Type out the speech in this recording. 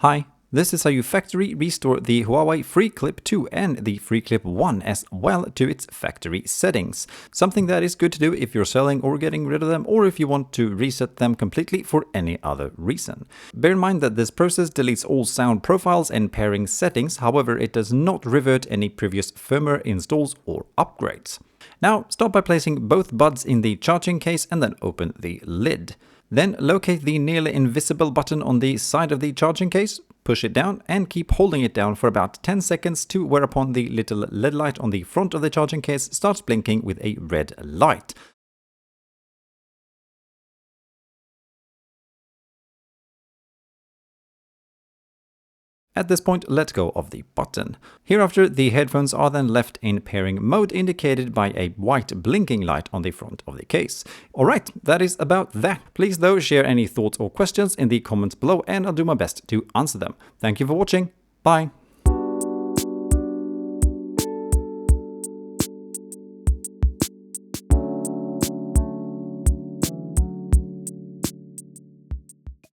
Hi, this is how you factory restore the Huawei FreeClip 2 and the FreeClip 1 as well to its factory settings. Something that is good to do if you're selling or getting rid of them, or if you want to reset them completely for any other reason. Bear in mind that this process deletes all sound profiles and pairing settings, however it does not revert any previous firmware installs or upgrades. Now start by placing both buds in the charging case and then open the lid. Then locate the nearly invisible button on the side of the charging case, push it down and keep holding it down for about 10 seconds to whereupon the little LED light on the front of the charging case starts blinking with a red light. At this point, let go of the button. Hereafter, the headphones are then left in pairing mode, indicated by a white blinking light on the front of the case. Alright, that is about that. Please though share any thoughts or questions in the comments below and I'll do my best to answer them. Thank you for watching. Bye.